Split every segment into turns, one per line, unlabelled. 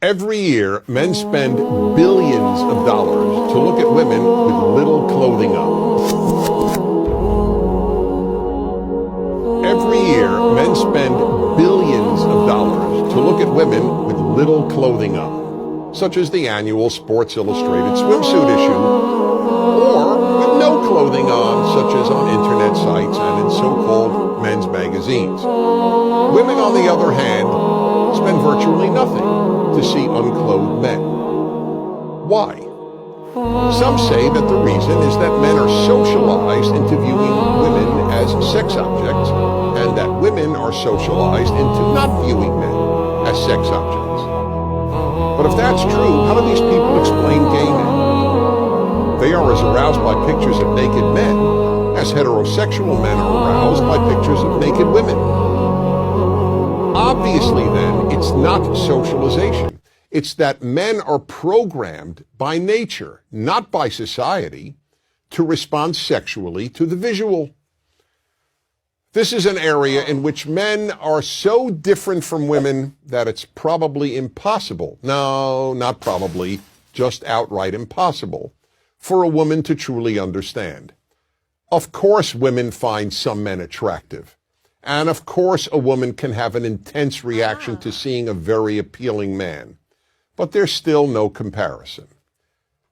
Every year, men spend billions of dollars to look at women with little clothing on. Every year, men spend billions of dollars to look at women with little clothing on, such as the annual Sports Illustrated swimsuit issue, or with no clothing on, such as on internet sites and in so-called men's magazines. Women, on the other hand, spend virtually nothing to see unclothed men. Why? Some say that the reason is that men are socialized into viewing women as sex objects, and that women are socialized into not viewing men as sex objects. But if that's true, how do these people explain gay men? They are as aroused by pictures of naked men as heterosexual men are aroused by pictures of naked women. Obviously, then, it's not socialization. It's that men are programmed by nature, not by society, to respond sexually to the visual. This is an area in which men are so different from women that it's probably impossible, no, not probably, just outright impossible, for a woman to truly understand. Of course women find some men attractive. And of course a woman can have an intense reaction to seeing a very appealing man. But there's still no comparison.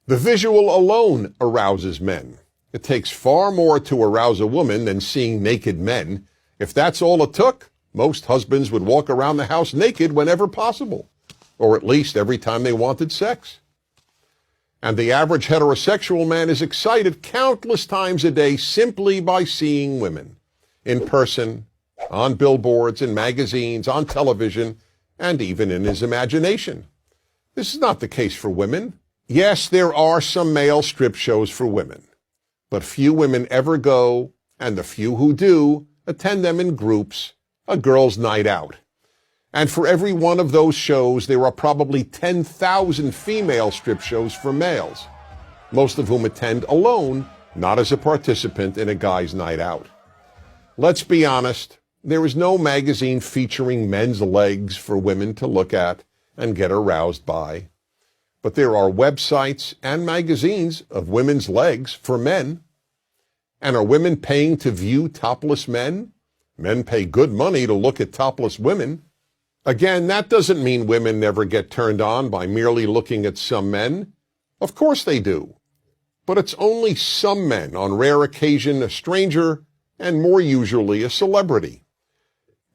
The visual alone arouses men. It takes far more to arouse a woman than seeing naked men. If that's all it took, most husbands would walk around the house naked whenever possible, or at least every time they wanted sex. And the average heterosexual man is excited countless times a day simply by seeing women in person, on billboards, in magazines, on television, and even in his imagination. This is not the case for women. Yes, there are some male strip shows for women, but few women ever go, and the few who do attend them in groups, a girls' night out. And for every one of those shows, there are probably 10,000 female strip shows for males, most of whom attend alone, not as a participant in a guy's night out. Let's be honest, there is no magazine featuring men's legs for women to look at and get aroused by. But there are websites and magazines of women's legs for men. And are women paying to view topless men? Men pay good money to look at topless women. Again, that doesn't mean women never get turned on by merely looking at some men. Of course they do. But it's only some men, on rare occasion a stranger, and more usually a celebrity.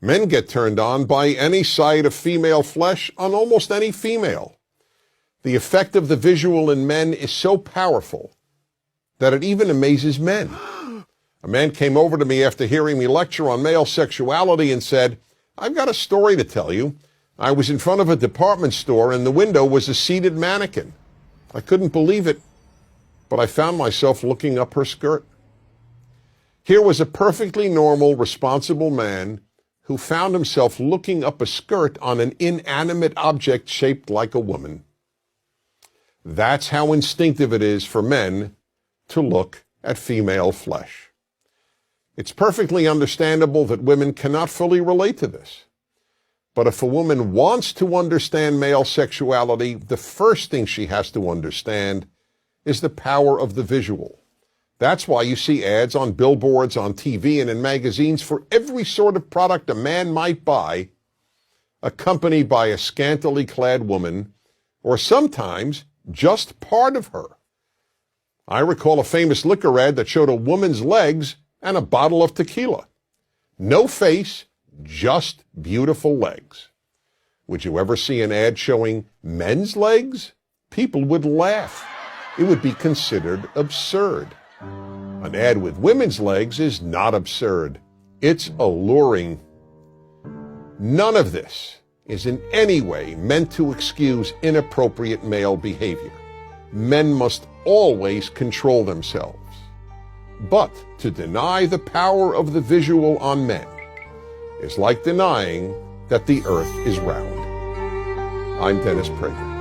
Men get turned on by any sight of female flesh on almost any female. The effect of the visual in men is so powerful that it even amazes men. A man came over to me after hearing me lecture on male sexuality and said, "I've got a story to tell you. I was in front of a department store and the window was a seated mannequin. I couldn't believe it, but I found myself looking up her skirt." Here was a perfectly normal, responsible man who found himself looking up a skirt on an inanimate object shaped like a woman. That's how instinctive it is for men to look at female flesh. It's perfectly understandable that women cannot fully relate to this. But if a woman wants to understand male sexuality, the first thing she has to understand is the power of the visual. That's why you see ads on billboards, on TV, and in magazines for every sort of product a man might buy, accompanied by a scantily clad woman, or sometimes just part of her. I recall a famous liquor ad that showed a woman's legs and a bottle of tequila. No face, just beautiful legs. Would you ever see an ad showing men's legs? People would laugh. It would be considered absurd. An ad with women's legs is not absurd. It's alluring. None of this is in any way meant to excuse inappropriate male behavior. Men must always control themselves. But to deny the power of the visual on men is like denying that the earth is round. I'm Dennis Prager.